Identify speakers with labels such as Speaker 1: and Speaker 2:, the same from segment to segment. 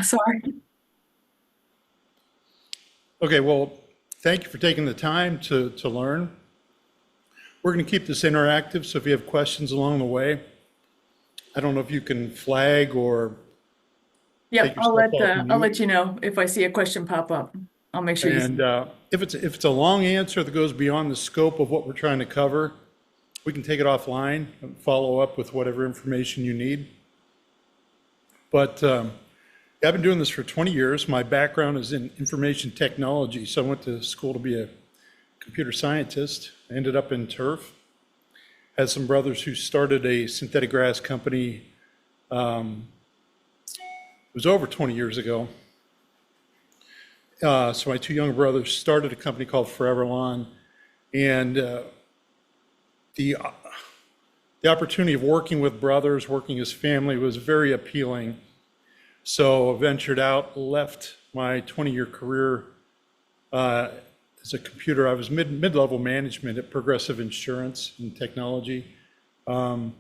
Speaker 1: Sorry.
Speaker 2: Okay, well, thank you for taking the time to learn. We're going to keep this interactive, so if you have questions along the way, I don't know if you can flag or take
Speaker 1: Yep,
Speaker 2: yourself off
Speaker 1: I'll
Speaker 2: mute.
Speaker 1: let you know if I see a question pop up. I'll make sure you
Speaker 2: And
Speaker 1: see.
Speaker 2: if it's a long answer that goes beyond the scope of what we're trying to cover, we can take it offline and follow up with whatever information you need. But I've been doing this for 20 years. My background is in information technology, so I went to school to be a computer scientist. I ended up in turf. Had some brothers who started a synthetic grass company. It was over 20 years ago. So my two younger brothers started a company called Forever Lawn, and the the opportunity of working with brothers, working as family, was very appealing. So I ventured out, left my 20-year career as a computer. I was mid-level management at Progressive Insurance and Technology. And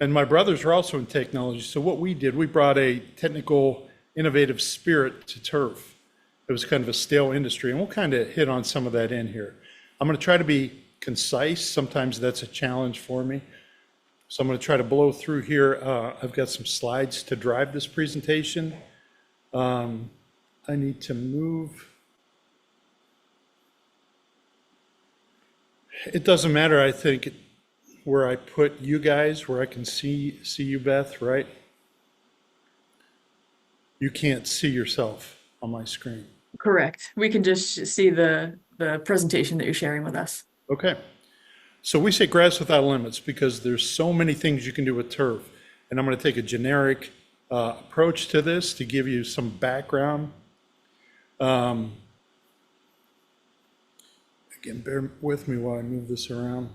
Speaker 2: my brothers were also in technology. So what we did, we brought a technical, innovative spirit to turf. It was kind of a stale industry, and we'll kind of hit on some of that in here. I'm going to try to be concise. Sometimes that's a challenge for me. So I'm going to try to blow through here. I've got some slides to drive this presentation. I need to move. It doesn't matter, I think, where I put you guys, where I can see you, Beth, right? You can't see yourself on my screen.
Speaker 1: Correct. We can just see the presentation that you're sharing with us.
Speaker 2: Okay. So we say grass without limits because there's so many things you can do with turf. And I'm going to take a generic approach to this to give you some background. Again, bear with me while I move this around.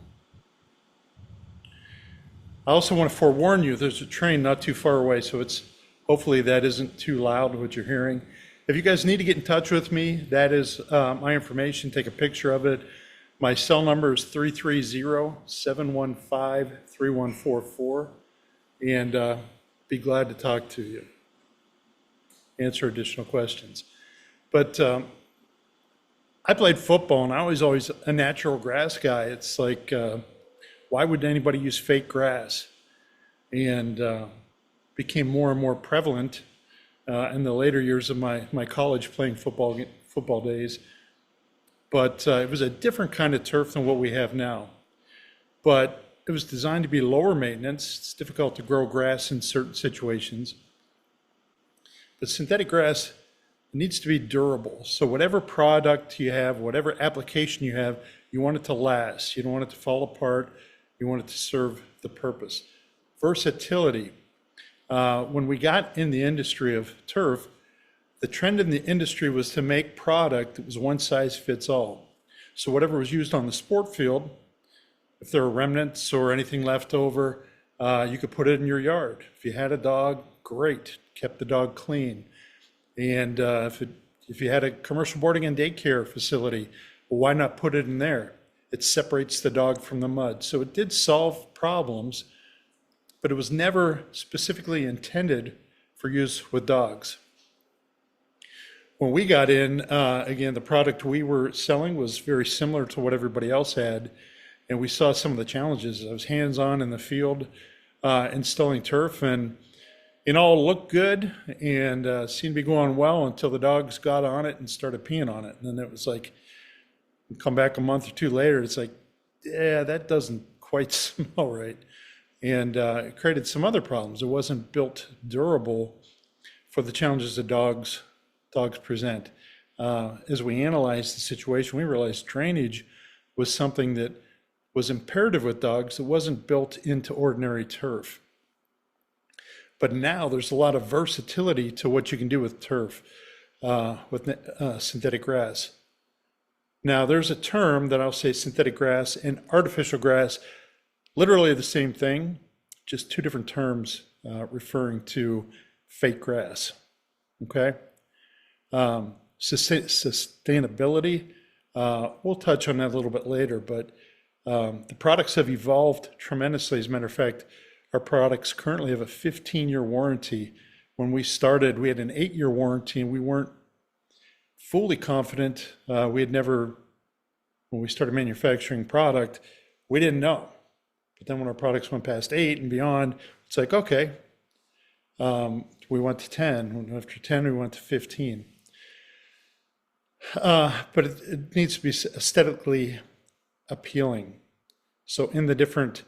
Speaker 2: I also want to forewarn you, there's a train not too far away, so hopefully that isn't too loud what you're hearing. If you guys need to get in touch with me, that is my information. Take a picture of it. My cell number is 330-715-3144, and be glad to talk to you, answer additional questions. But I played football, and I was always a natural grass guy. It's like, why would anybody use fake grass? And became more and more prevalent in the later years of my college playing football days. But it was a different kind of turf than what we have now. But it was designed to be lower maintenance. It's difficult to grow grass in certain situations. But synthetic grass needs to be durable. So whatever product you have, whatever application you have, you want it to last. You don't want it to fall apart. You want it to serve the purpose. Versatility. When we got in the industry of turf, the trend in the industry was to make product that was one size fits all. So whatever was used on the sport field, if there were remnants or anything left over, you could put it in your yard. If you had a dog, great, kept the dog clean. And if you had a commercial boarding and daycare facility, well, why not put it in there? It separates the dog from the mud. So it did solve problems, but it was never specifically intended for use with dogs. When we got in, again, the product we were selling was very similar to what everybody else had, and we saw some of the challenges. I was hands-on in the field installing turf, and it all looked good and seemed to be going well until the dogs got on it and started peeing on it. And then it was like, come back a month or two later, it's like, yeah, that doesn't quite smell right. And it created some other problems. It wasn't built durable for the challenges that dogs present. As we analyzed the situation, we realized drainage was something that was imperative with dogs that wasn't built into ordinary turf. But now there's a lot of versatility to what you can do with turf, with synthetic grass. Now there's a term that I'll say synthetic grass and artificial grass, literally the same thing, just two different terms referring to fake grass, okay? Sustainability, we'll touch on that a little bit later, but the products have evolved tremendously. As a matter of fact, our products currently have a 15-year warranty when we started, we had an 8-year warranty, and we weren't fully confident. We had never, when we started manufacturing product, we didn't know. But then when our products went past 8 and beyond, it's like, okay, we went to 10. After 10, we went to 15. But it needs to be aesthetically appealing. So in the different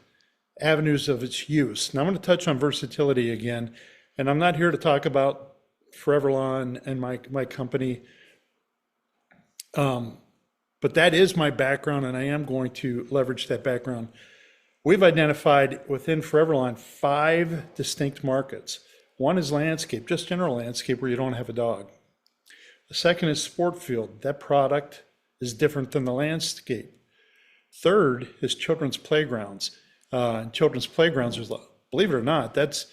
Speaker 2: avenues of its use. Now I'm going to touch on versatility again, and I'm not here to talk about Foreverlawn and my company, but that is my background, and I am going to leverage that background. We've identified within Foreverlawn 5 distinct markets. One is landscape, just general landscape where you don't have a dog. The second is sport field. That product is different than the landscape. Third is children's playgrounds. Children's playgrounds, believe it or not, that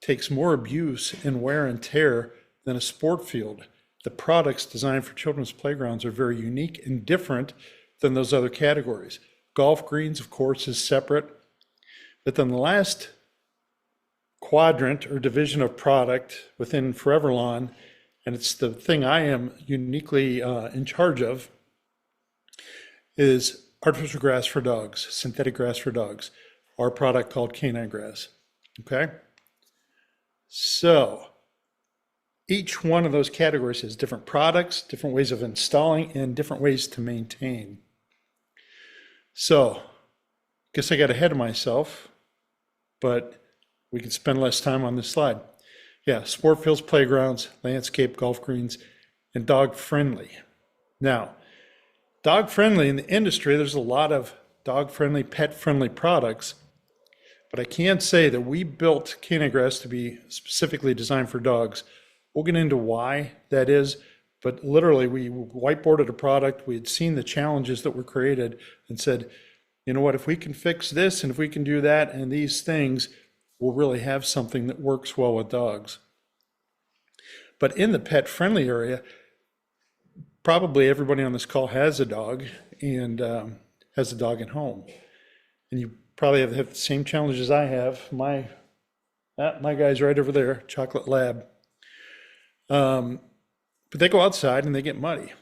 Speaker 2: takes more abuse and wear and tear than a sport field. The products designed for children's playgrounds are very unique and different than those other categories. Golf greens, of course, is separate. But then the last quadrant or division of product within Foreverlawn, and it's the thing I am uniquely in charge of, is artificial grass for dogs, synthetic grass for dogs, our product called canine grass. Okay? So each one of those categories has different products, different ways of installing, and different ways to maintain. So, guess I got ahead of myself, but we can spend less time on this slide. Yeah, sport fields, playgrounds, landscape, golf greens, and dog friendly. Now, dog friendly in the industry, there's a lot of dog friendly, pet friendly products, but I can say that we built canine grass to be specifically designed for dogs. We'll get into why that is, but literally we whiteboarded a product. We had seen the challenges that were created and said, you know what, if we can fix this and if we can do that and these things, we'll really have something that works well with dogs. But in the pet friendly area, probably everybody on this call has a dog and has a dog at home. And you probably have the same challenges I have. My guy's right over there, chocolate lab. But they go outside and they get muddy.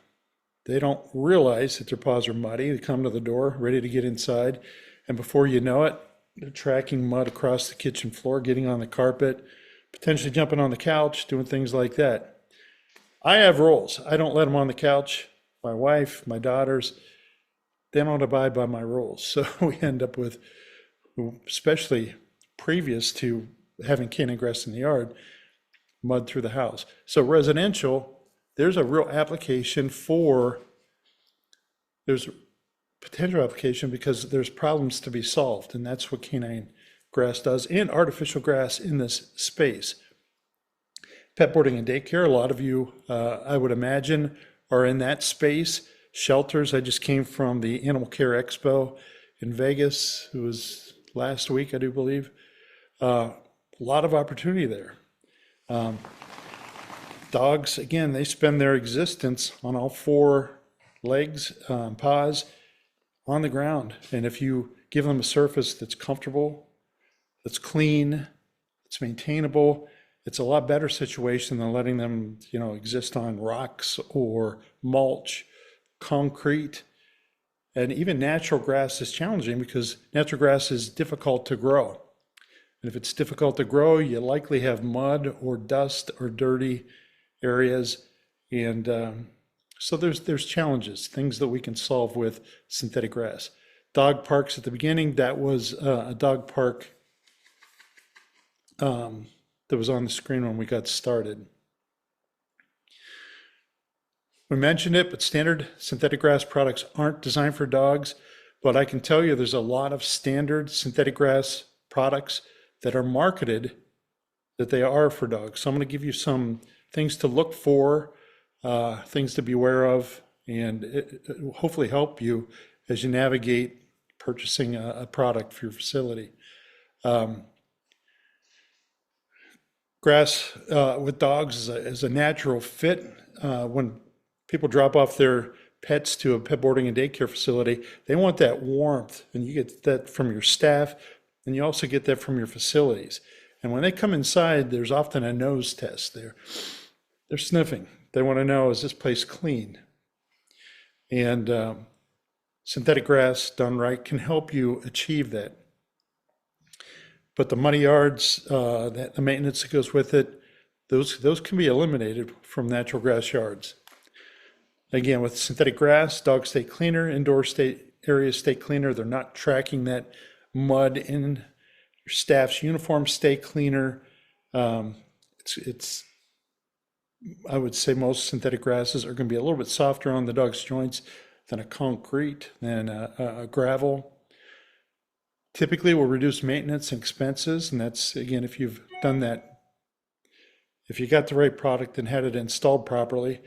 Speaker 2: They don't realize that their paws are muddy. They come to the door ready to get inside. And before you know it, they're tracking mud across the kitchen floor, getting on the carpet, potentially jumping on the couch, doing things like that. I have rules. I don't let them on the couch. My wife, my daughters, they don't abide by my rules. So we end up with, especially previous to having canine grass in the yard, mud through the house. So residential, there's a real application there's potential application because there's problems to be solved, and that's what canine grass does, and artificial grass in this space. Pet boarding and daycare, a lot of you, I would imagine, are in that space. Shelters, I just came from the Animal Care Expo in Vegas. It was last week, I do believe. A lot of opportunity there. Dogs, again, they spend their existence on all 4 legs, paws, on the ground. And if you give them a surface that's comfortable, that's clean, it's maintainable, it's a lot better situation than letting them, exist on rocks or mulch, concrete. And even natural grass is challenging because natural grass is difficult to grow. And if it's difficult to grow, you likely have mud or dust or dirty areas. And so there's challenges, things that we can solve with synthetic grass. Dog parks at the beginning, that was a dog park that was on the screen when we got started. We mentioned it, but standard synthetic grass products aren't designed for dogs, but I can tell you there's a lot of standard synthetic grass products that are marketed that they are for dogs. So I'm going to give you some things to look for, things to be aware of, and it will hopefully help you as you navigate purchasing a product for your facility. Grass with dogs is a natural fit. When people drop off their pets to a pet boarding and daycare facility, they want that warmth, and you get that from your staff, and you also get that from your facilities. And when they come inside, there's often a nose test there. They're sniffing. They want to know, is this place clean? And synthetic grass done right can help you achieve that. But the muddy yards, the maintenance that goes with it, those can be eliminated from natural grass yards. Again, with synthetic grass, dogs stay cleaner, indoor areas stay cleaner. They're not tracking that mud in. Your staff's uniforms stay cleaner. It's I would say most synthetic grasses are going to be a little bit softer on the dog's joints than a concrete, than a gravel. Typically, will reduce maintenance and expenses, and that's, again, if you've done that, if you got the right product and had it installed properly.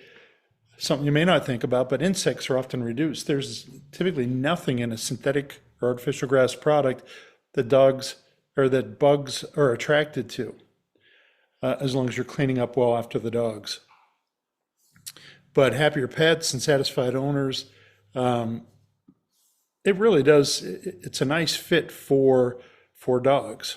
Speaker 2: Something you may not think about, but insects are often reduced. There's typically nothing in a synthetic or artificial grass product that bugs are attracted to, as long as you're cleaning up well after the dogs. But happier pets and satisfied owners, it really does. It's a nice fit for dogs.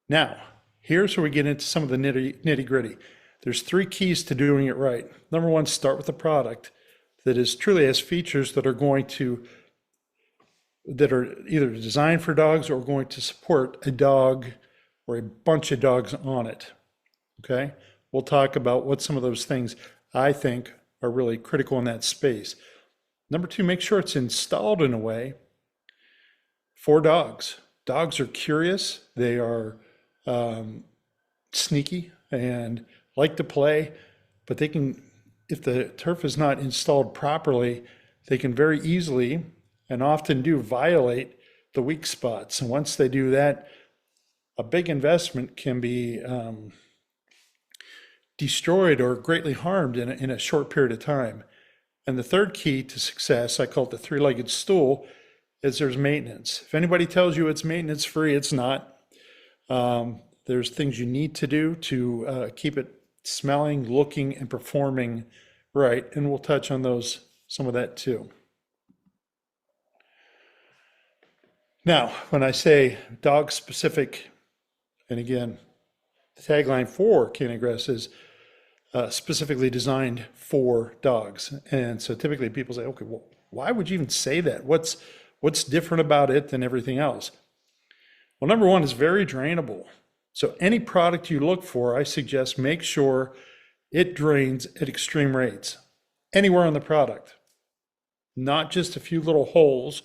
Speaker 2: Now, here's where we get into some of the nitty gritty. There's 3 keys to doing it right. Number one, start with a product that is truly has features that are either designed for dogs or going to support a dog or a bunch of dogs on it. Okay? We'll talk about what some of those things I think are really critical in that space. Number 2, make sure it's installed in a way for dogs. Dogs are curious. They are sneaky and like to play, but they can, if the turf is not installed properly, they can very easily and often do violate the weak spots. And once they do that, a big investment can be destroyed or greatly harmed in a short period of time. And the third key to success, I call it the 3-legged stool, is there's maintenance. If anybody tells you it's maintenance free, it's not. There's things you need to do to keep it smelling, looking, and performing right. And we'll touch on some of that too. Now, when I say dog specific, and again, the tagline for Canine Grass is specifically designed for dogs. And so typically people say, okay, well, why would you even say that? What's different about it than everything else? Well, number one, is very drainable. So any product you look for, I suggest make sure it drains at extreme rates anywhere on the product, not just a few little holes,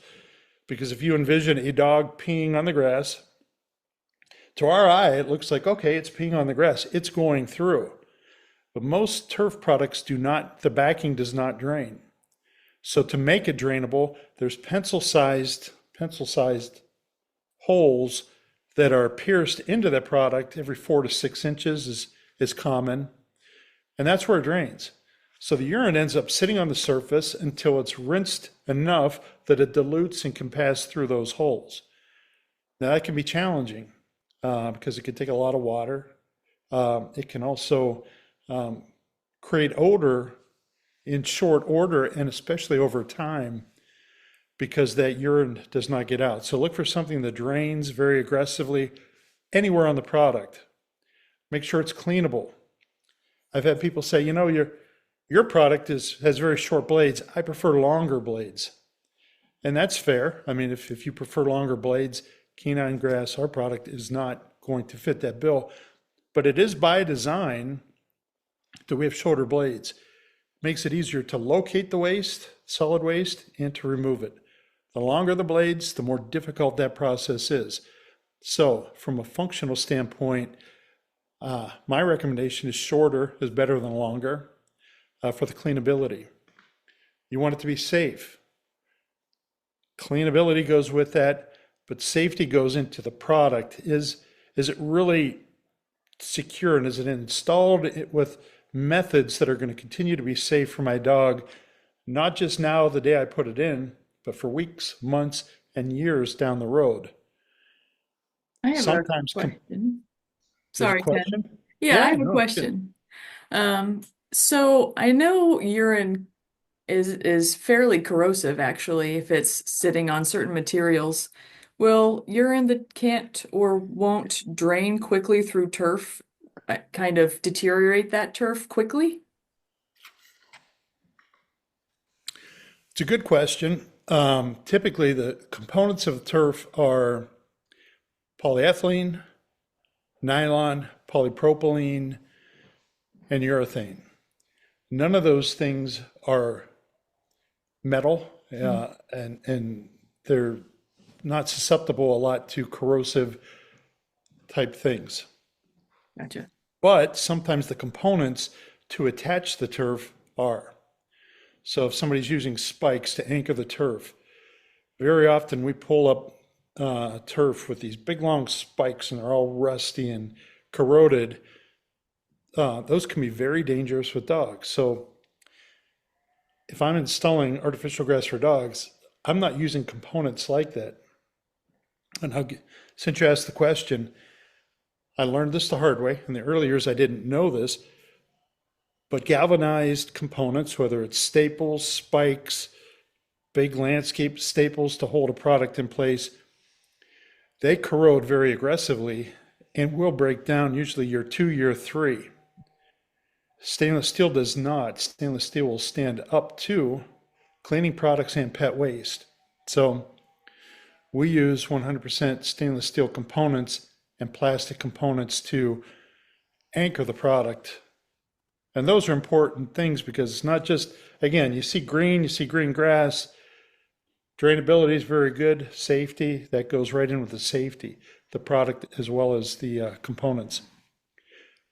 Speaker 2: because if you envision a dog peeing on the grass, to our eye, it looks like, okay, it's peeing on the grass. It's going through. But most turf products do not, the backing does not drain. So to make it drainable, there's pencil-sized holes that are pierced into the product every 4 to 6 inches is common. And that's where it drains. So the urine ends up sitting on the surface until it's rinsed enough that it dilutes and can pass through those holes. Now that can be challenging because it can take a lot of water. It can also create odor in short order and especially over time because that urine does not get out. So look for something that drains very aggressively anywhere on the product. Make sure it's cleanable. I've had people say, you know, your product has very short blades. I prefer longer blades. And that's fair. I mean, if you prefer longer blades, Canine Grass, our product, is not going to fit that bill. But it is by design that we have shorter blades. Makes it easier to locate the waste, solid waste, and to remove it. The longer the blades, the more difficult that process is. So from a functional standpoint, my recommendation is shorter is better than longer for the cleanability. You want it to be safe. Cleanability goes with that, but safety goes into the product. Is it really secure, and is it installed with methods that are going to continue to be safe for my dog, not just now the day I put it in, but for weeks, months, and years down the road.
Speaker 1: I have a
Speaker 2: Sometimes
Speaker 1: question.
Speaker 2: there's a
Speaker 1: Sorry, Ken.
Speaker 2: question.
Speaker 1: Yeah, I
Speaker 2: Yeah,
Speaker 1: have a
Speaker 2: no, it's good.
Speaker 1: question. So I know urine is fairly corrosive actually if it's sitting on certain materials. Will urine that can't or won't drain quickly through turf kind of deteriorate that turf quickly?
Speaker 2: It's a good question. Typically, the components of the turf are polyethylene, nylon, polypropylene, and urethane. None of those things are metal,
Speaker 1: Mm,
Speaker 2: and they're not susceptible a lot to corrosive type things.
Speaker 1: gotcha.
Speaker 2: But sometimes the components to attach the turf are. So if somebody's using spikes to anchor the turf, very often we pull up turf with these big long spikes and they're all rusty and corroded. Those can be very dangerous with dogs. So if I'm installing artificial grass for dogs, I'm not using components like that. And since you asked the question, I learned this the hard way. In the early years, I didn't know this, but galvanized components, whether it's staples, spikes, big landscape staples to hold a product in place, they corrode very aggressively and will break down usually year 2, year 3. Stainless steel does not. Stainless steel will stand up to cleaning products and pet waste. So we use 100% stainless steel components and plastic components to anchor the product. And those are important things because it's not just, again, you see green grass. Drainability is very good. Safety, that goes right in with the safety, the product as well as the components.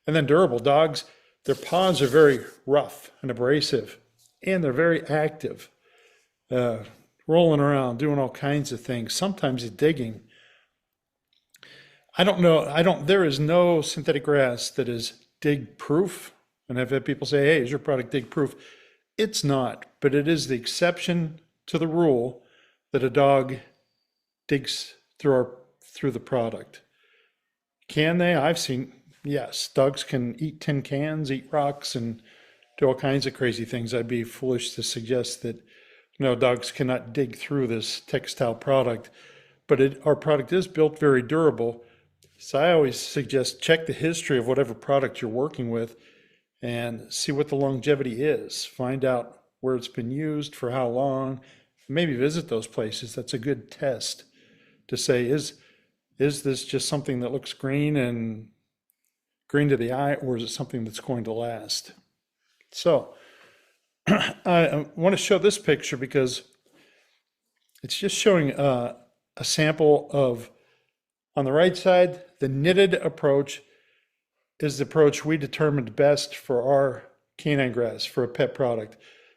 Speaker 2: And then durable. Dogs, their paws are very rough and abrasive, and they're very active, rolling around, doing all kinds of things, sometimes digging. There is no synthetic grass that is dig proof. And I've had people say, hey, is your product dig proof? It's not, but it is the exception to the rule that a dog digs through the product. Can they? I've seen, yes, dogs can eat tin cans, eat rocks, and do all kinds of crazy things. I'd be foolish to suggest that no, dogs cannot dig through this textile product, but our product is built very durable. So I always suggest check the history of whatever product you're working with and see what the longevity is. Find out where it's been used, for how long, maybe visit those places. That's a good test to say, is this just something that looks green and green to the eye, or is it something that's going to last? So I want to show this picture because it's just showing a sample of, on the right side, the knitted approach is the approach we determined best for our canine grass, for a pet product,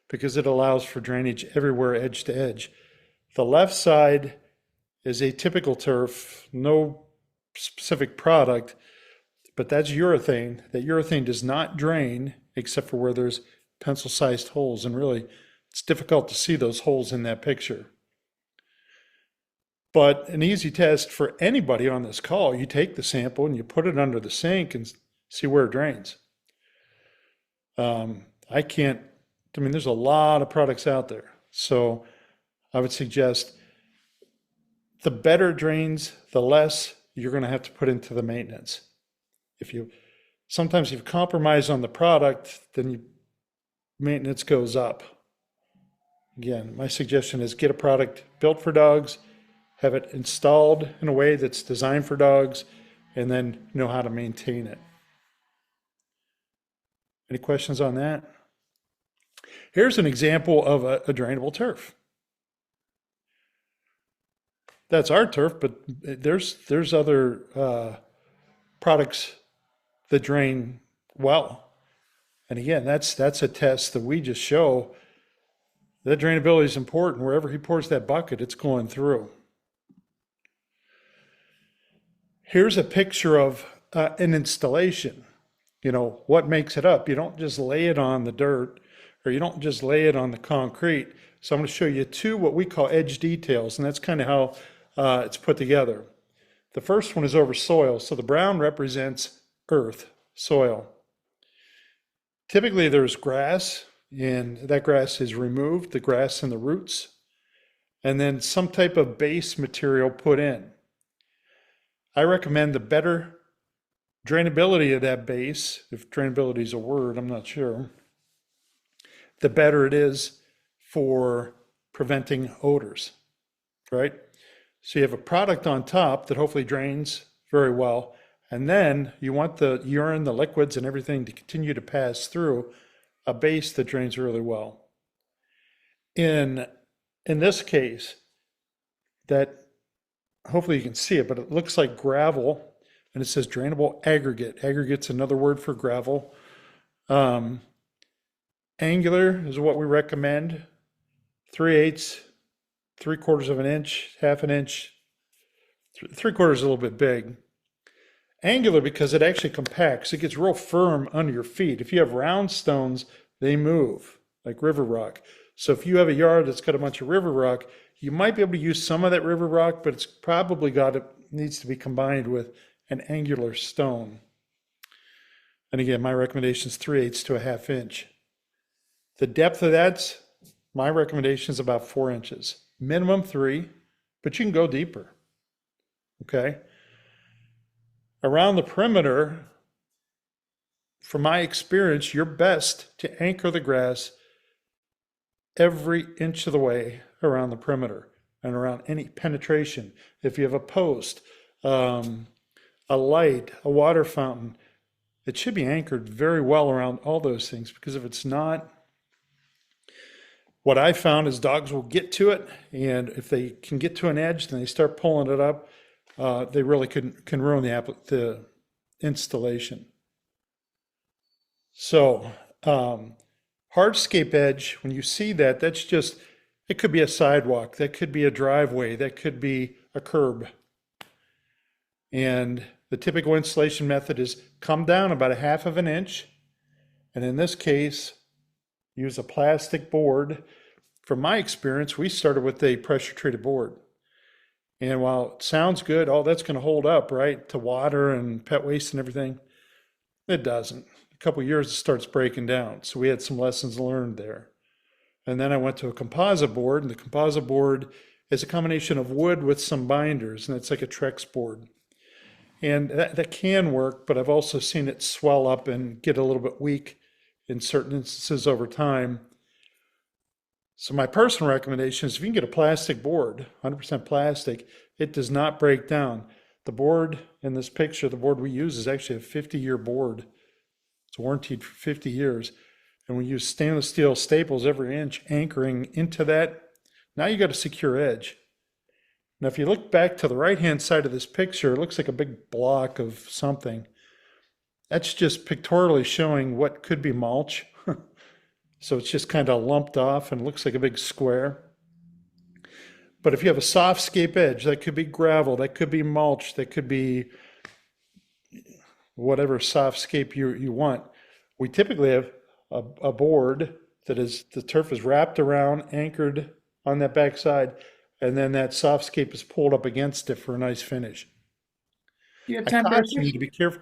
Speaker 2: because it allows for drainage everywhere, edge to edge. The left side is a typical turf, no specific product, but that's urethane. That urethane does not drain except for where there's pencil-sized holes, and really it's difficult to see those holes in that picture. But an easy test for anybody on this call, you take the sample and you put it under the sink and see where it drains. There's a lot of products out there. So I would suggest the better it drains, the less you're going to have to put into the maintenance. Sometimes if you compromise on the product, then maintenance goes up. Again, my suggestion is get a product built for dogs, have it installed in a way that's designed for dogs, and then know how to maintain it. Any questions on that? Here's an example of a drainable turf. That's our turf, but there's other products that drain well. And again, that's a test that we just show that drainability is important. Wherever he pours that bucket, it's going through. Here's a picture of an installation. What makes it up? You don't just lay it on the dirt, or you don't just lay it on the concrete. So I'm going to show you two what we call edge details, and that's kind of how it's put together. The first one is over soil. So the brown represents earth, soil. Typically there's grass, and that grass is removed, the grass and the roots. and then some type of base material put in. I recommend the better drainability of that base, if drainability is a word, I'm not sure, the better it is for preventing odors, right? So you have a product on top that hopefully drains very well, and then you want the urine, the liquids, and everything to continue to pass through a base that drains really well. In this case, that hopefully you can see it, but it looks like gravel, and it says drainable aggregate. Aggregate's another word for gravel. Angular is what we recommend. 3/8, 3/4 of an inch, half an inch, 3/4 is a little bit big. Angular because it actually compacts. It gets real firm under your feet. If you have round stones, they move like river rock. So if you have a yard that's got a bunch of river rock, you might be able to use some of that river rock, but it's probably needs to be combined with an angular stone. And again, my recommendation is 3/8 to a half inch. The depth of that's, my recommendation is about 4 inches, minimum 3, but you can go deeper. Okay. Around the perimeter, from my experience, you're best to anchor the grass every inch of the way around the perimeter and around any penetration. If you have a post, a light, a water fountain, it should be anchored very well around all those things, because if it's not, what I found is dogs will get to it, and if they can get to an edge, then they start pulling it up. They really can ruin the installation. So hardscape edge, when you see that, that's just, it could be a sidewalk, that could be a driveway, that could be a curb. And the typical installation method is come down about a half of an inch, and in this case, use a plastic board. From my experience, we started with a pressure treated board. And while it sounds good, oh, that's going to hold up, right, to water and pet waste and everything, it doesn't. A couple of years, it starts breaking down. So we had some lessons learned there. And then I went to a composite board, and the composite board is a combination of wood with some binders, and it's like a Trex board. And that can work, but I've also seen it swell up and get a little bit weak in certain instances over time. So my personal recommendation is if you can get a plastic board, 100% plastic, it does not break down. The board in this picture, the board we use is actually a 50-year board. It's warranted for 50 years. And we use stainless steel staples every inch anchoring into that. Now you got a secure edge. Now if you look back to the right-hand side of this picture, it looks like a big block of something. That's just pictorially showing what could be mulch. So it's just kind of lumped off and looks like a big square. But if you have a soft scape edge, that could be gravel, that could be mulch, that could be whatever soft scape you want. We typically have a board that is, the turf is wrapped around, anchored on that backside, and then that soft scape is pulled up against it for a nice finish.
Speaker 1: You have
Speaker 2: I
Speaker 1: time for a
Speaker 2: caution you to be careful.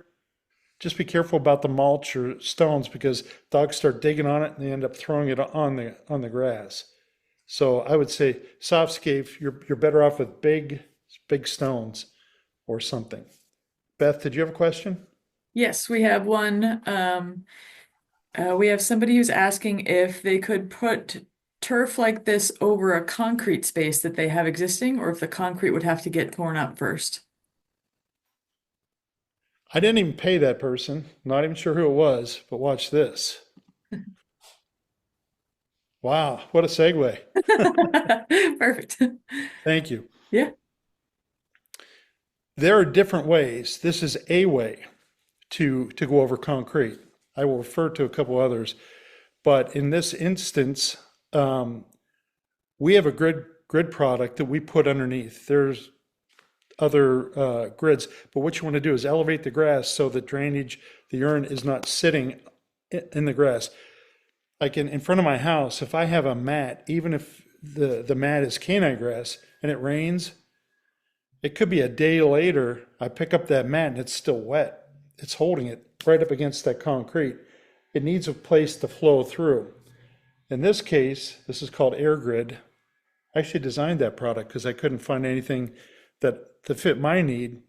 Speaker 2: Just be careful about the mulch or stones, because dogs start digging on it and they end up throwing it on the grass. So I would say softscape, you're better off with big stones or something. Beth, did you have a question?
Speaker 1: Yes, we have one. We have somebody who's asking if they could put turf like this over a concrete space that they have existing, or if the concrete would have to get torn up first.
Speaker 2: I didn't even pay that person. Not even sure who it was, but watch this. Wow, what a segue.
Speaker 1: Perfect.
Speaker 2: Thank you.
Speaker 1: Yeah.
Speaker 2: There are different ways. This is a way to go over concrete. I will refer to a couple others, but in this instance, we have a grid product that we put underneath. There's other grids, but what you want to do is elevate the grass so that drainage, the urine is not sitting in the grass. Like in front of my house, if I have a mat, even if the mat is canine grass and it rains, it could be a day later, I pick up that mat and it's still wet. It's holding it right up against that concrete. It needs a place to flow through. In this case, this is called air grid. I actually designed that product because I couldn't find anything that fit my need.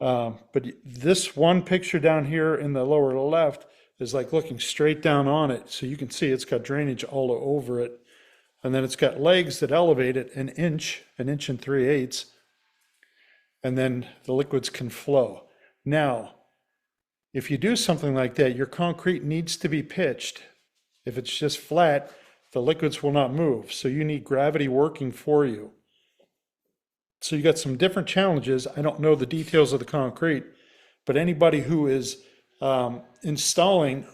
Speaker 2: But this one picture down here in the lower left is like looking straight down on it. So you can see it's got drainage all over it. And then it's got legs that elevate it an inch and 3/8. And then the liquids can flow. Now, if you do something like that, your concrete needs to be pitched. If it's just flat, the liquids will not move. So you need gravity working for you. So you got some different challenges. I don't know the details of the concrete, but anybody who is installing,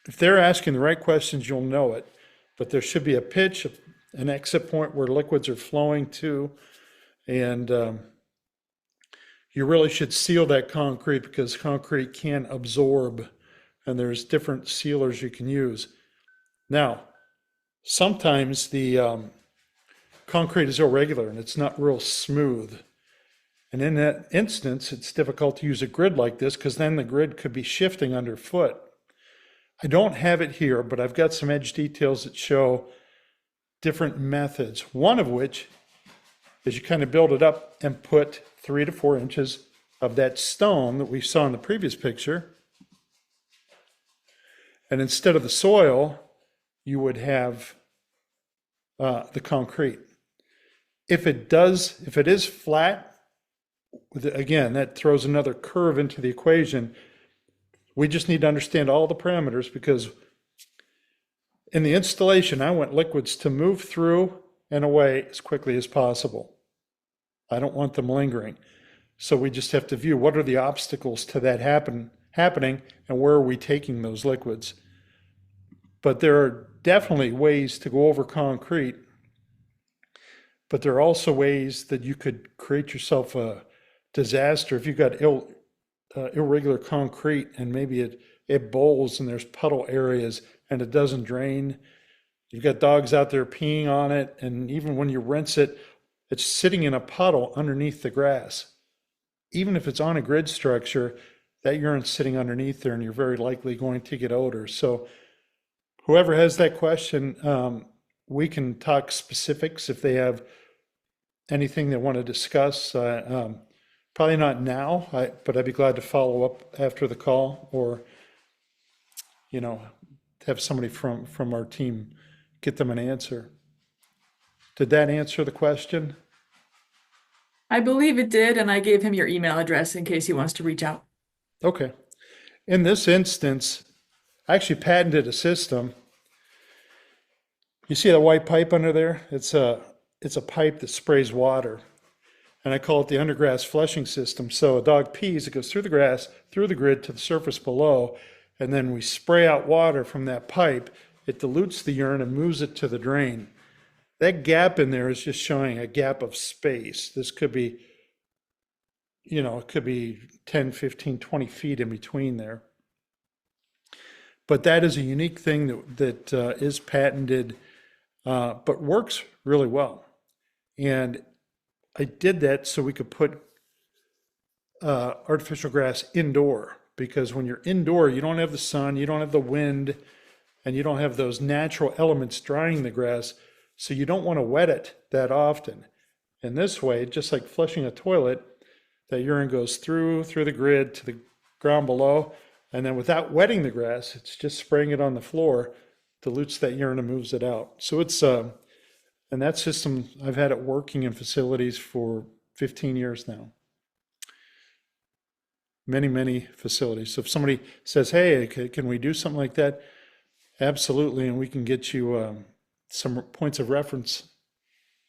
Speaker 2: if they're asking the right questions, you'll know it. But there should be a pitch, an exit point where liquids are flowing to, and you really should seal that concrete because concrete can absorb, and there's different sealers you can use. Now, sometimes the concrete is irregular and it's not real smooth. And in that instance, it's difficult to use a grid like this because then the grid could be shifting underfoot. I don't have it here, but I've got some edge details that show different methods. One of which is you kind of build it up and put 3 to 4 inches of that stone that we saw in the previous picture. And instead of the soil, you would have the concrete. If it is flat, again, that throws another curve into the equation. We just need to understand all the parameters because in the installation, I want liquids to move through and away as quickly as possible. I don't want them lingering. So we just have to view what are the obstacles to that happening and where are we taking those liquids. But there are definitely ways to go over concrete, but there are also ways that you could create yourself a disaster if you've got irregular concrete and maybe it bowls and there's puddle areas and it doesn't drain. You've got dogs out there peeing on it, and even when you rinse it, it's sitting in a puddle underneath the grass. Even if it's on a grid structure, that urine's sitting underneath there and you're very likely going to get odor. So whoever has that question, we can talk specifics if they have anything they want to discuss. Probably not now, but I'd be glad to follow up after the call or, have somebody from our team get them an answer. Did that answer the question?
Speaker 1: I believe it did, and I gave him your email address in case he wants to reach out.
Speaker 2: Okay. In this instance, I actually patented a system. You see that white pipe under there? It's a pipe that sprays water. And I call it the undergrass flushing system. So a dog pees, it goes through the grass, through the grid to the surface below, and then we spray out water from that pipe. It dilutes the urine and moves it to the drain. That gap in there is just showing a gap of space. This could be, it could be 10, 15, 20 feet in between there. But that is a unique thing that is patented, but works really well. And I did that so we could put artificial grass indoor, because when you're indoor, you don't have the sun, you don't have the wind, and you don't have those natural elements drying the grass. So you don't want to wet it that often. And this way, just like flushing a toilet, that urine goes through the grid to the ground below, and then without wetting the grass, it's just spraying it on the floor, dilutes that urine and moves it out. So it's and that system, I've had it working in facilities for 15 years now. Many, many facilities. So if somebody says, hey, can we do something like that? Absolutely, and we can get you some points of reference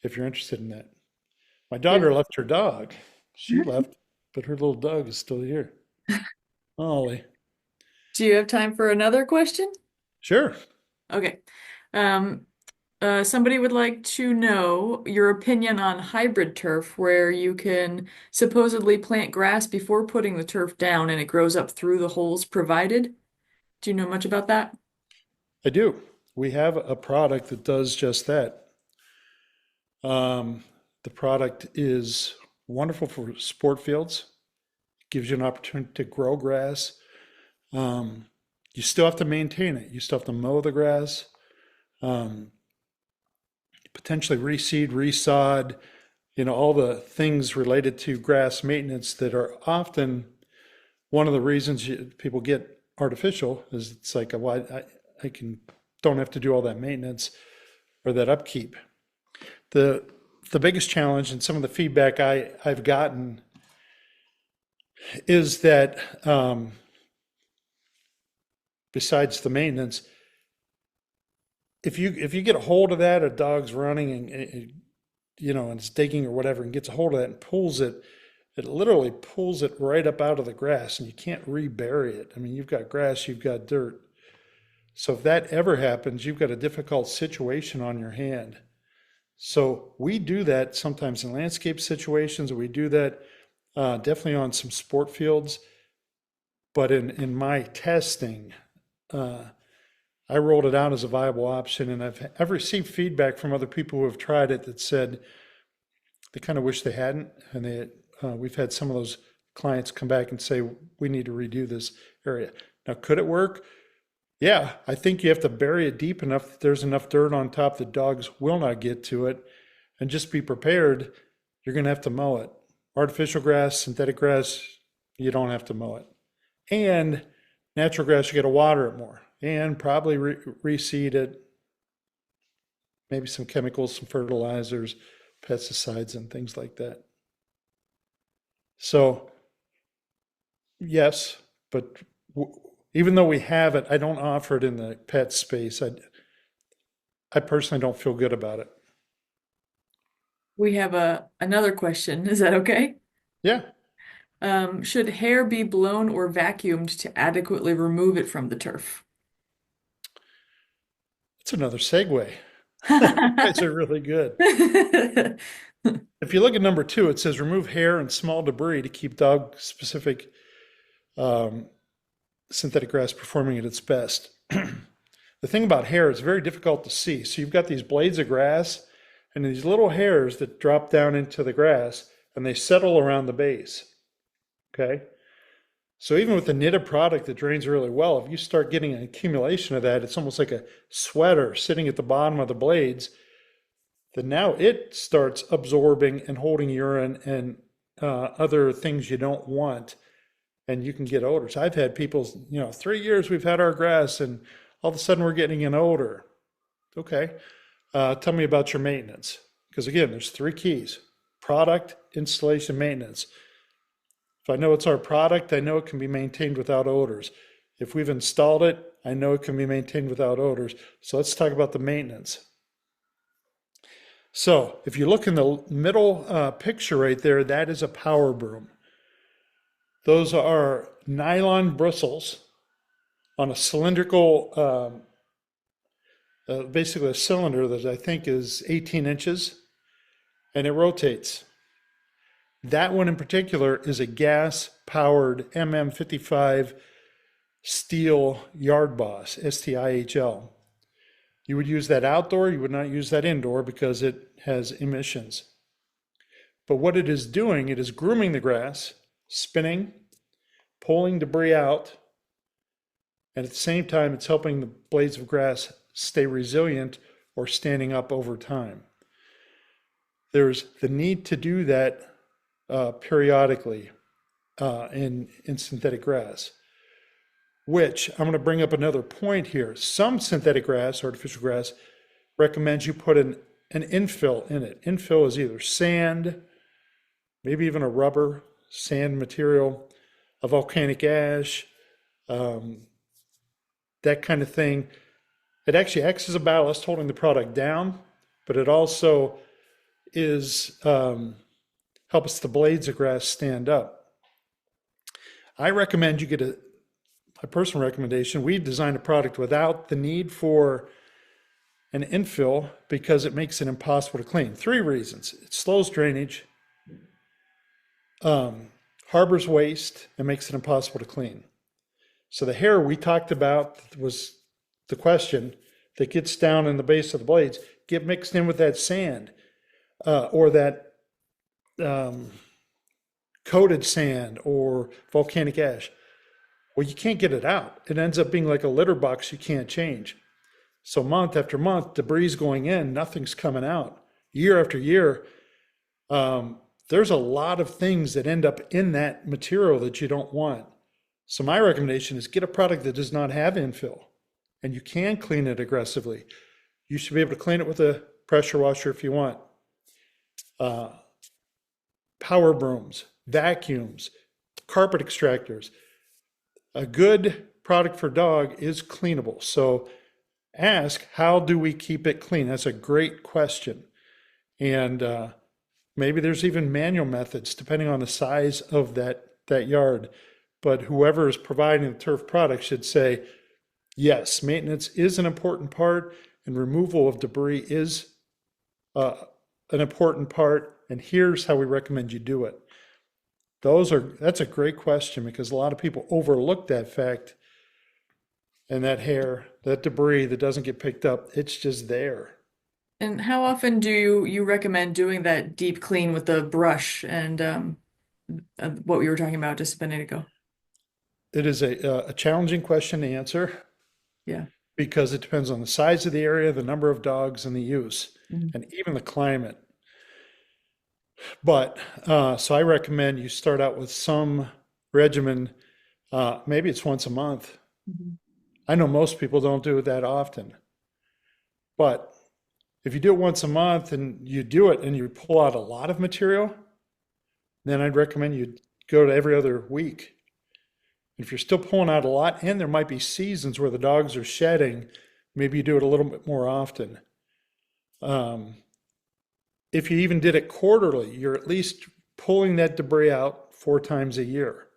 Speaker 2: if you're interested in that. My daughter left her dog. She left, but her little dog is still here. Ollie.
Speaker 1: Do you have time for another question?
Speaker 2: Sure.
Speaker 1: Okay. Somebody would like to know your opinion on hybrid turf, where you can supposedly plant grass before putting the turf down and it grows up through the holes provided. Do you know much about that?
Speaker 2: I do. We have a product that does just that. The product is wonderful for sport fields. It gives you an opportunity to grow grass. You still have to maintain it. You still have to mow the grass. Put potentially reseed, resod, all the things related to grass maintenance that are often one of the reasons people get artificial is it's like, well, don't have to do all that maintenance or that upkeep. The biggest challenge and some of the feedback I've gotten is that besides the maintenance, if you get a hold of that, a dog's running and it's digging or whatever, and gets a hold of that and pulls it, it literally pulls it right up out of the grass, and you can't rebury it. I mean, you've got grass, you've got dirt. So if that ever happens, you've got a difficult situation on your hand. So we do that sometimes in landscape situations. We do that definitely on some sport fields. But in my testing, I rolled it out as a viable option, and I've received feedback from other people who have tried it that said they kind of wish they hadn't, and we've had some of those clients come back and say we need to redo this area. Now, could it work? Yeah, I think you have to bury it deep enough that there's enough dirt on top that dogs will not get to it, and just be prepared. You're going to have to mow it. Artificial grass, synthetic grass, you don't have to mow it. And natural grass, you got to water it more and probably reseed it. Maybe some chemicals, some fertilizers, pesticides, and things like that. So, yes, but even though we have it, I don't offer it in the pet space. I personally don't feel good about it.
Speaker 1: We have another question. Is that okay?
Speaker 2: Yeah,
Speaker 1: Should hair be blown or vacuumed to adequately remove it from the turf?
Speaker 2: it's another segue. You guys are really good. If you look at number 2, it says remove hair and small debris to keep dog-specific synthetic grass performing at its best. The thing about hair is very difficult to see. So you've got these blades of grass and these little hairs that drop down into the grass, and they settle around the base. Okay? So even with a knitted product that drains really well, if you start getting an accumulation of that, it's almost like a sweater sitting at the bottom of the blades, then now it starts absorbing and holding urine and other things you don't want, and you can get odors. I've had people, 3 years we've had our grass, and all of a sudden we're getting an odor. Okay, tell me about your maintenance. Because again, there's 3 keys: product, installation, maintenance. If I know it's our product, I know it can be maintained without odors. If we've installed it, I know it can be maintained without odors. So let's talk about the maintenance. So if you look in the middle picture right there, that is a power broom. Those are nylon bristles on a cylindrical, basically a cylinder that I think is 18 inches, and it rotates. That one in particular is a gas-powered MM55 steel yard boss, STIHL. You would use that outdoor, you would not use that indoor because it has emissions. But what it is doing, it is grooming the grass, spinning, pulling debris out, and at the same time, it's helping the blades of grass stay resilient or standing up over time. There's the need to do that periodically in synthetic grass, which I'm going to bring up another point here. Some synthetic grass, artificial grass, recommends you put an infill in it. Infill is either sand, maybe even a rubber sand material, a volcanic ash, that kind of thing. It actually acts as a ballast holding the product down, but it also is helps the blades of grass stand up. I recommend you get my personal recommendation, we design a product without the need for an infill because it makes it impossible to clean. 3 reasons. It slows drainage, harbors waste, and makes it impossible to clean. So the hair we talked about was the question that gets down in the base of the blades, get mixed in with that sand or that coated sand or volcanic ash. Well, you can't get it out. It ends up being like a litter box you can't change. So month after month, debris is going in, nothing's coming out. Year after year, there's a lot of things that end up in that material that you don't want. So my recommendation is get a product that does not have infill, and you can clean it aggressively. You should be able to clean it with a pressure washer if you want. Power brooms, vacuums, carpet extractors. A good product for dog is cleanable. So ask, how do we keep it clean? That's a great question. And maybe there's even manual methods depending on the size of that yard. But whoever is providing the turf product should say, yes, maintenance is an important part and removal of debris is an important part. And here's how we recommend you do it. That's a great question because a lot of people overlook that fact, and that hair, that debris that doesn't get picked up, it's just there.
Speaker 1: And how often do you recommend doing that deep clean with the brush and what we were talking about just a minute ago?
Speaker 2: It is a challenging question to answer
Speaker 1: Yeah.
Speaker 2: because it depends on the size of the area, the number of dogs, and the use,
Speaker 1: Mhm.
Speaker 2: and even the climate. But so I recommend you start out with some regimen. Maybe it's once a month.
Speaker 1: Mhm.
Speaker 2: I know most people don't do it that often, but if you do it once a month and you do it and you pull out a lot of material, then I'd recommend you go to every other week. If you're still pulling out a lot, and there might be seasons where the dogs are shedding, maybe you do it a little bit more often. Um, if you even did it quarterly, you're at least pulling that debris out 4 times a year.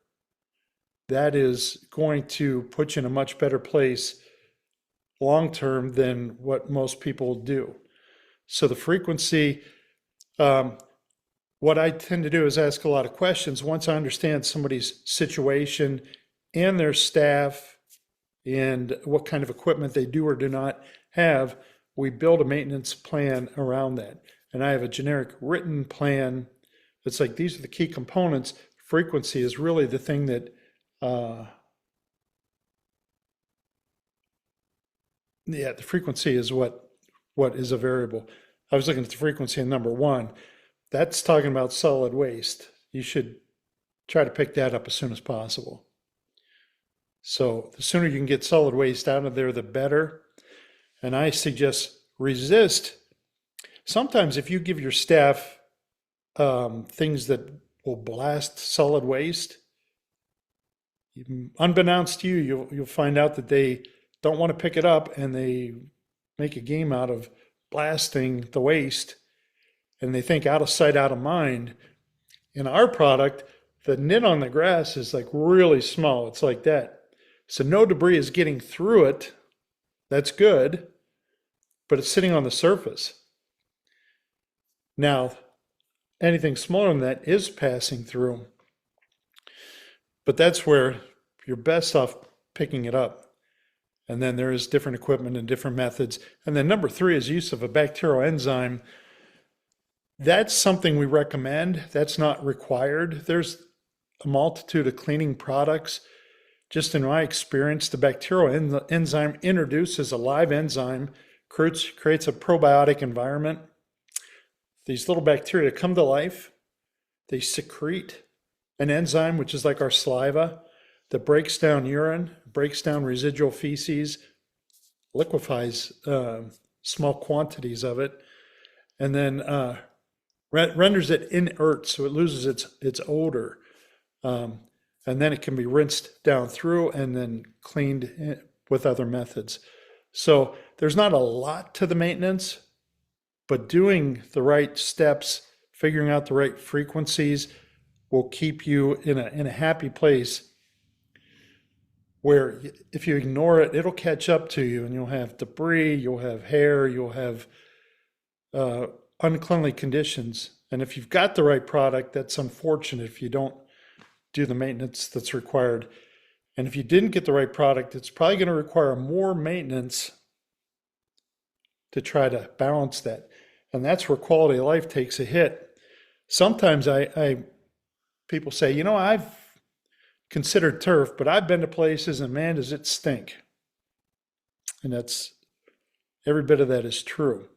Speaker 2: That is going to put you in a much better place long term than what most people do. So the frequency, what I tend to do is ask a lot of questions. Once I understand somebody's situation and their staff and what kind of equipment they do or do not have, we build a maintenance plan around that. And I have a generic written plan that's like, these are the key components. Frequency is really the thing that, the frequency is what is a variable. I was looking at the frequency in number one. That's talking about solid waste. You should try to pick that up as soon as possible. So the sooner you can get solid waste out of there, the better. And I suggest resist. Sometimes if you give your staff things that will blast solid waste, unbeknownst to you, you'll find out that they don't want to pick it up and they make a game out of blasting the waste, and they think out of sight, out of mind. In our product, the nit on the grass is like really small. It's like that. So no debris is getting through it. That's good, but it's sitting on the surface. Now, anything smaller than that is passing through, but that's where you're best off picking it up. And then there is different equipment and different methods. And then number three is use of a bacterial enzyme. That's something we recommend. That's not required. There's a multitude of cleaning products. Just in my experience, the bacterial enzyme introduces a live enzyme, creates a probiotic environment. These little bacteria come to life. They secrete an enzyme, which is like our saliva, that breaks down urine, breaks down residual feces, liquefies small quantities of it, and then renders it inert, so it loses its odor. And then it can be rinsed down through and then cleaned with other methods. So there's not a lot to the maintenance, but doing the right steps, figuring out the right frequencies will keep you in a happy place where if you ignore it, it'll catch up to you and you'll have debris, you'll have hair, you'll have uncleanly conditions. And if you've got the right product, that's unfortunate if you don't do the maintenance that's required. And if you didn't get the right product, it's probably going to require more maintenance to try to balance that. And that's where quality of life takes a hit. Sometimes people say, I've considered turf, but I've been to places and man, does it stink. And that's Every bit of that is true.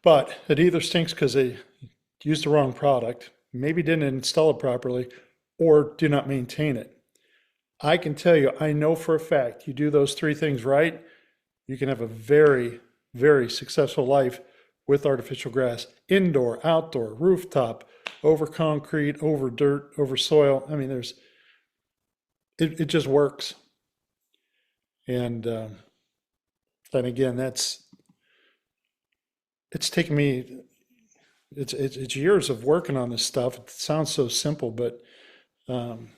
Speaker 2: But it either stinks because they used the wrong product, maybe didn't install it properly, or do not maintain it. I can tell you, I know for a fact, you do those three things right, you can have a very, very successful life with artificial grass, indoor, outdoor, rooftop, over concrete, over dirt, over soil. I mean, it just works. And and again, it's taken me it's years of working on this stuff. It sounds so simple, but um,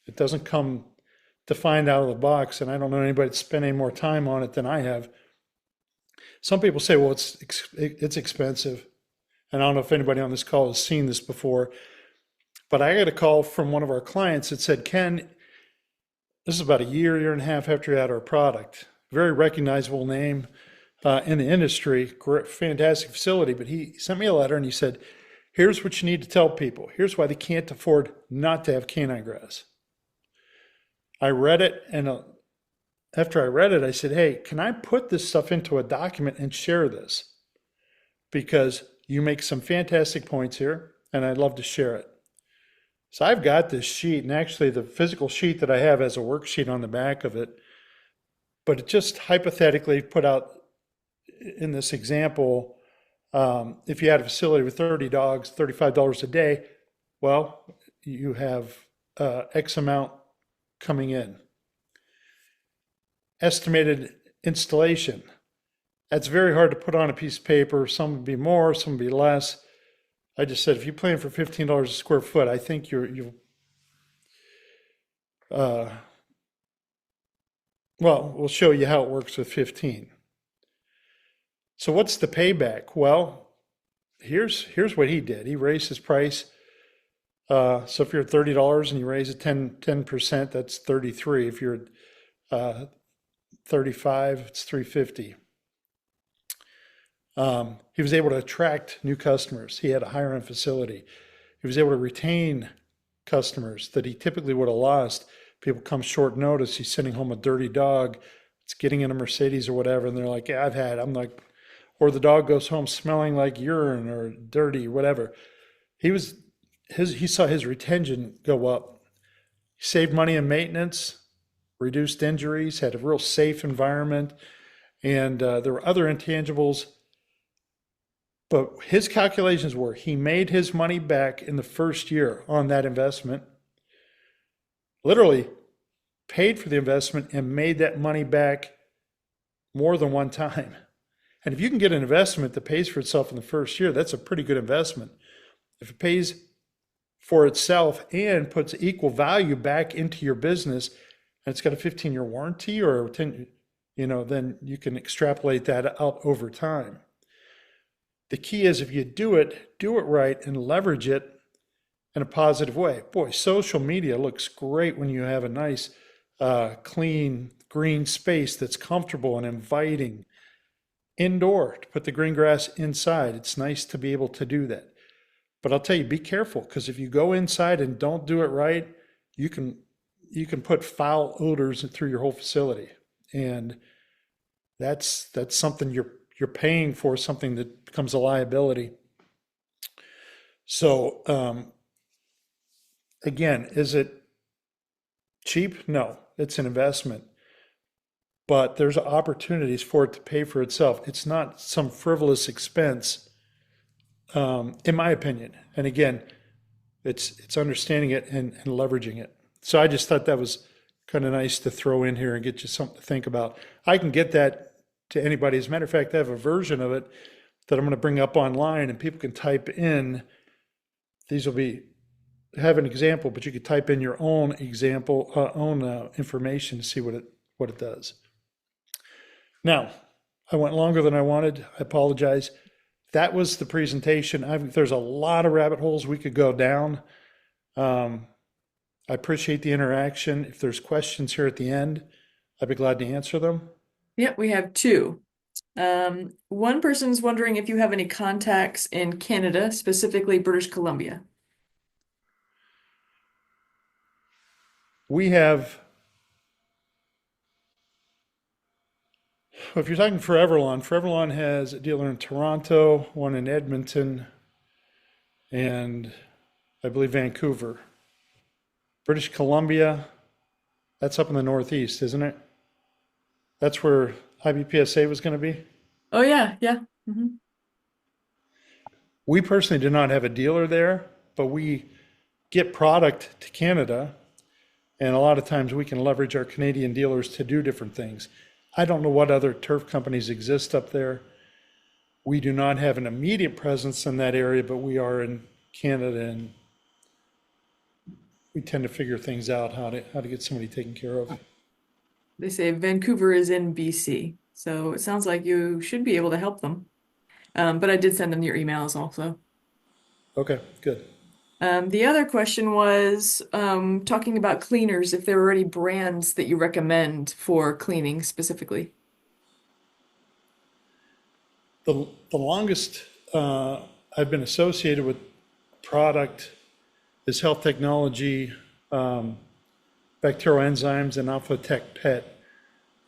Speaker 2: it doesn't come defined out of the box. And I don't know anybody that's spent any more time on it than I have. Some people say, well, it's expensive. And I don't know if anybody on this call has seen this before, but I got a call from one of our clients that said, Ken, this is about a year and a half after we had our product. Very recognizable name in the industry, great, fantastic facility. But he sent me a letter and he said, here's what you need to tell people. Here's why they can't afford not to have canine grass. I read it, and after I read it, I said, hey, can I put this stuff into a document and share this? Because you make some fantastic points here, and I'd love to share it. So I've got this sheet, and actually the physical sheet that I have has a worksheet on the back of it, but it just hypothetically put out in this example, if you had a facility with 30 dogs, $35 a day, well, you have X amount coming in. Estimated installation. That's very hard to put on a piece of paper. Some would be more, some would be less. I just said, if you plan for $15 a square foot, I think uh, well, we'll show you how it works with 15. So what's the payback? Well, here's what he did. He raised his price. So if you're at $30 and you raise it 10%, that's 33. If you're at 35, it's 350. He was able to attract new customers. He had a higher end facility. He was able to retain customers that he typically would have lost. People come short notice. He's sending home a dirty dog. It's getting in a Mercedes or whatever, and they're like, "Yeah, I've had." I'm like, or the dog goes home smelling like urine or dirty, whatever. He saw his retention go up. He saved money in maintenance, reduced injuries, had a real safe environment, and there were other intangibles. But his calculations were he made his money back in the first year on that investment, literally paid for the investment and made that money back more than one time. And if you can get an investment that pays for itself in the first year, that's a pretty good investment. If it pays for itself and puts equal value back into your business, and it's got a 15-year warranty or 10, then you can extrapolate that out over time. The key is if you do it right and leverage it in a positive way. Boy, social media looks great when you have a nice, clean, green space that's comfortable and inviting. Indoor, to put the green grass inside, it's nice to be able to do that. But I'll tell you, be careful, because if you go inside and don't do it right, you can put foul odors through your whole facility, and that's something you're paying for, something that becomes a liability. So again, is it cheap? No, it's an investment, but there's opportunities for it to pay for itself. It's not some frivolous expense, in my opinion. And again, it's understanding it and leveraging it. So I just thought that was kind of nice to throw in here and get you something to think about. I can get that to anybody. As a matter of fact, I have a version of it that I'm going to bring up online, and people can type in. These will be have an example, but you could type in your own example, information to see what it does. Now, I went longer than I wanted. I apologize. That was the presentation. There's a lot of rabbit holes we could go down. I appreciate the interaction. If there's questions here at the end, I'd be glad to answer them.
Speaker 1: Yep, we have two. One person's wondering if you have any contacts in Canada, specifically British Columbia.
Speaker 2: We have If you're talking Foreverlawn has a dealer in Toronto, one in Edmonton, and I believe Vancouver. British Columbia, that's up in the Northeast, isn't it? That's where IBPSA was going to be.
Speaker 1: Oh yeah, yeah. Hmm.
Speaker 2: We personally do not have a dealer there, but we get product to Canada, and a lot of times we can leverage our Canadian dealers to do different things. I don't know what other turf companies exist up there. We do not have an immediate presence in that area, but we are in Canada, and we tend to figure things out how to get somebody taken care of.
Speaker 1: They say Vancouver is in BC, so it sounds like you should be able to help them. But I did send them your emails also.
Speaker 2: Okay, good.
Speaker 1: The other question was talking about cleaners, if there are any brands that you recommend for cleaning specifically.
Speaker 2: The longest I've been associated with product is Health Technology, Bacterial Enzymes, and Alpha Tech Pet.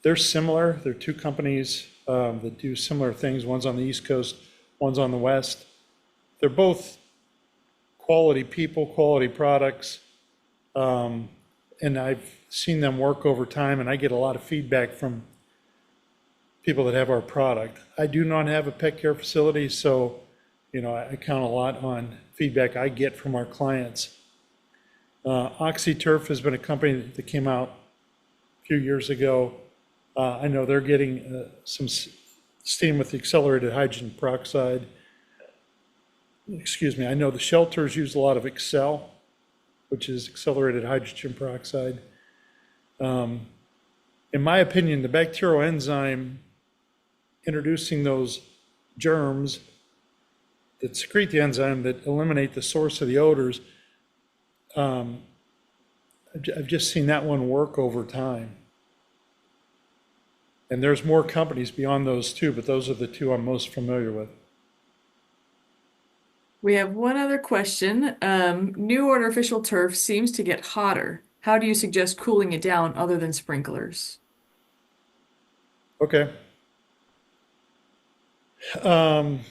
Speaker 2: They're similar. They're two companies that do similar things. One's on the East Coast, one's on the West. They're both quality people, quality products, and I've seen them work over time, and I get a lot of feedback from people that have our product. I do not have a pet care facility, so I count a lot on feedback I get from our clients. OxyTurf has been a company that came out a few years ago. I know they're getting some steam with the accelerated hydrogen peroxide. Excuse me, I know the shelters use a lot of Excel, which is accelerated hydrogen peroxide. In my opinion, the bacterial enzyme introducing those germs that secrete the enzyme that eliminate the source of the odors, I've just seen that one work over time. And there's more companies beyond those two, but those are the two I'm most familiar with.
Speaker 1: We have one other question. New artificial turf seems to get hotter. How do you suggest cooling it down other than sprinklers?
Speaker 2: Okay. When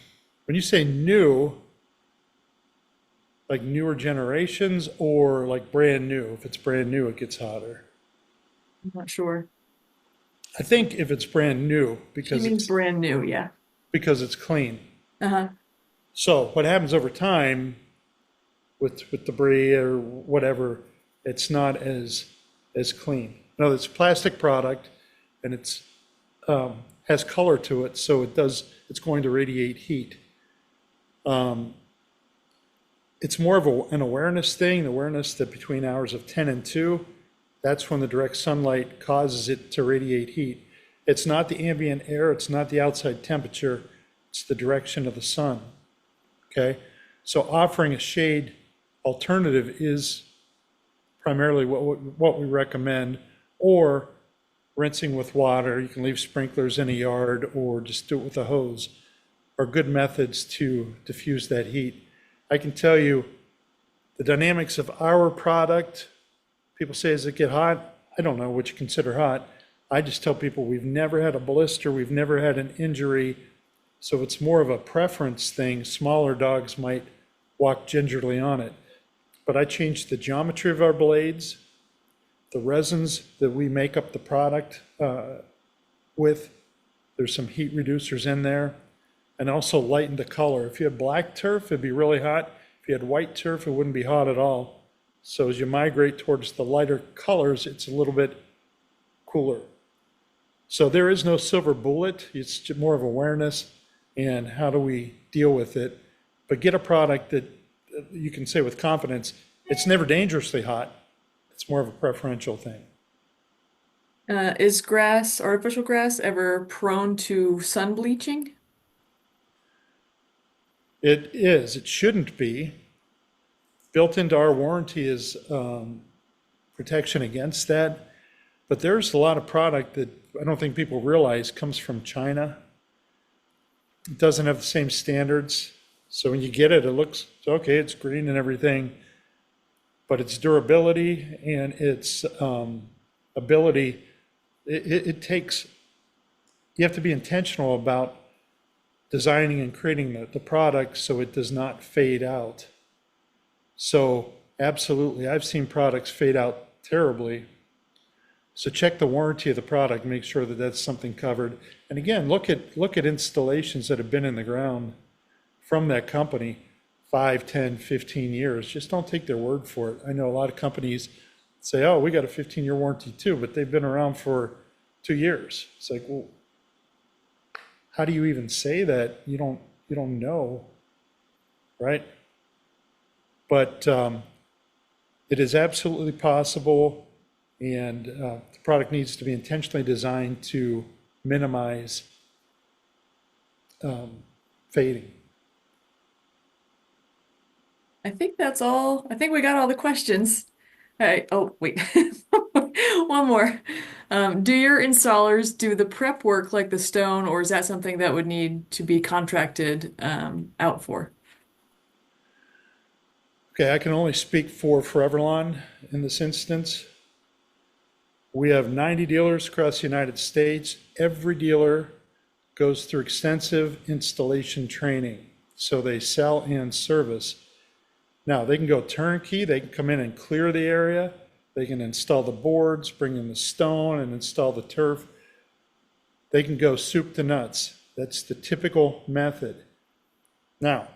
Speaker 2: you say new, like newer generations or like brand new? If it's brand new, it gets hotter.
Speaker 1: I'm not sure.
Speaker 2: I think if it's brand new,
Speaker 1: She means brand new, yeah.
Speaker 2: because it's clean.
Speaker 1: Uh-huh.
Speaker 2: So what happens over time with debris or whatever, it's not as clean. No, it's a plastic product, and it's has color to it, so it's going to radiate heat. It's more of an awareness thing, the awareness that between hours of 10 and 2, that's when the direct sunlight causes it to radiate heat. It's not the ambient air, it's not the outside temperature, it's the direction of the sun. Okay? So offering a shade alternative is primarily what we recommend, or rinsing with water. You can leave sprinklers in a yard or just do it with a hose, are good methods to diffuse that heat. I can tell you the dynamics of our product. People say, does it get hot? I don't know what you consider hot. I just tell people we've never had a blister, we've never had an injury, so it's more of a preference thing. Smaller dogs might walk gingerly on it. But I changed the geometry of our blades, the resins that we make up the product with. There's some heat reducers in there, and also lightened the color. If you had black turf, it'd be really hot. If you had white turf, it wouldn't be hot at all. So as you migrate towards the lighter colors, it's a little bit cooler. So there is no silver bullet. It's more of awareness and how do we deal with it. But get a product that you can say with confidence, it's never dangerously hot. It's more of a preferential thing.
Speaker 1: Is grass, artificial grass, ever prone to sun bleaching?
Speaker 2: It is. It shouldn't be. Built into our warranty is protection against that. But there's a lot of product that I don't think people realize comes from China. It doesn't have the same standards. So when you get it, it looks okay, it's green and everything. But its durability and its ability, it takes you have to be intentional about designing and creating the product so it does not fade out. So absolutely, I've seen products fade out terribly. So check the warranty of the product, make sure that that's something covered. And again, look at installations that have been in the ground from that company 5, 10, 15 years. Just don't take their word for it. I know a lot of companies say, oh, we got a 15-year warranty too, but they've been around for 2 years. It's like, well, how do you even say that? You don't know, right? But it is absolutely possible, and the product needs to be intentionally designed to minimize fading.
Speaker 1: I think that's all. I think we got all the questions. Oh, wait. One more. Do your installers do the prep work like the stone, or is that something that would need to be contracted out for?
Speaker 2: Okay, I can only speak for Foreverlawn in this instance. We have 90 dealers across the United States. Every dealer goes through extensive installation training. So they sell and service. Now, they can go turnkey. They can come in and clear the area. They can install the boards, bring in the stone, and install the turf. They can go soup to nuts. That's the typical method. Now,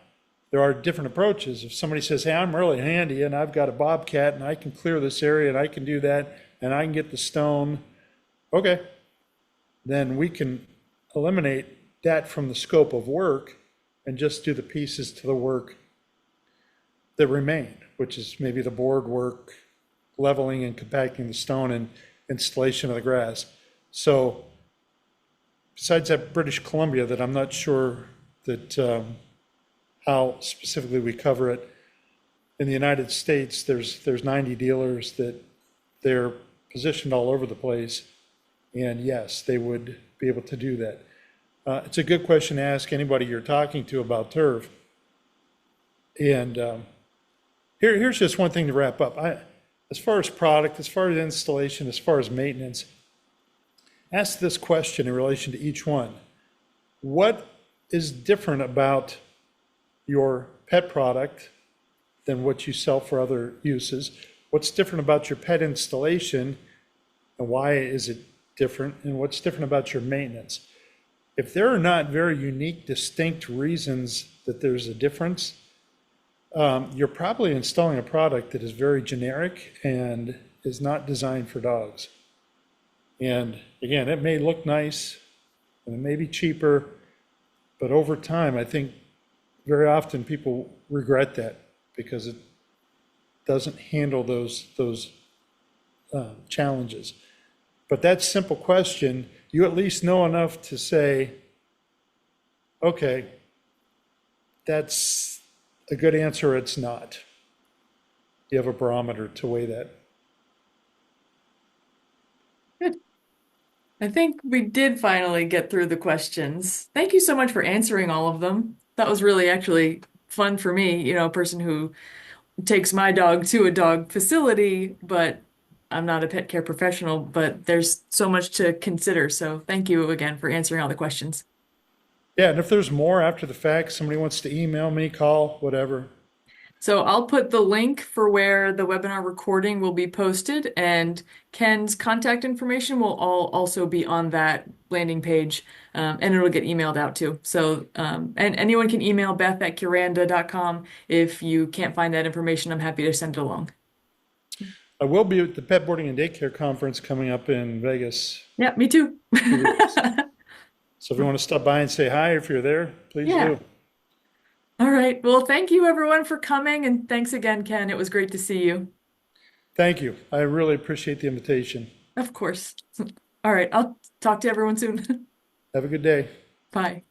Speaker 2: there are different approaches. If somebody says, hey, I'm really handy and I've got a bobcat and I can clear this area and I can do that and I can get the stone, okay, then we can eliminate that from the scope of work and just do the pieces to the work that remain, which is maybe the board work, leveling and compacting the stone, and installation of the grass. So besides that British Columbia that I'm not sure that how specifically we cover it, in the United States, there's 90 dealers that they're positioned all over the place. And yes, they would be able to do that. It's a good question to ask anybody you're talking to about turf. And here's just one thing to wrap up. As far as product, as far as installation, as far as maintenance, ask this question in relation to each one. What is different about your pet product than what you sell for other uses? What's different about your pet installation and why is it different? And what's different about your maintenance? If there are not very unique, distinct reasons that there's a difference, you're probably installing a product that is very generic and is not designed for dogs. And again, it may look nice and it may be cheaper, but over time, I think very often people regret that because it doesn't handle those challenges. But that simple question, you at least know enough to say, okay, that's a good answer, or it's not. You have a barometer to weigh that.
Speaker 1: Good. I think we did finally get through the questions. Thank you so much for answering all of them. That was really actually fun for me, a person who takes my dog to a dog facility, but I'm not a pet care professional, but there's so much to consider. So thank you again for answering all the questions.
Speaker 2: Yeah, and if there's more after the fact, somebody wants to email me, call, whatever.
Speaker 1: So I'll put the link for where the webinar recording will be posted, and Ken's contact information will all also be on that landing page, and it'll get emailed out too. So, and anyone can email Beth@Kuranda.com. If you can't find that information, I'm happy to send it along.
Speaker 2: I will be at the Pet Boarding and Daycare Conference coming up in Vegas
Speaker 1: Yeah, me too.
Speaker 2: 2 weeks. So if you want to stop by and say hi, if you're there, please
Speaker 1: Yeah.
Speaker 2: do.
Speaker 1: All right. Well, thank you everyone for coming, and thanks again, Ken. It was great to see you.
Speaker 2: Thank you. I really appreciate the invitation.
Speaker 1: Of course. All right. I'll talk to everyone soon.
Speaker 2: Have a good day.
Speaker 1: Bye.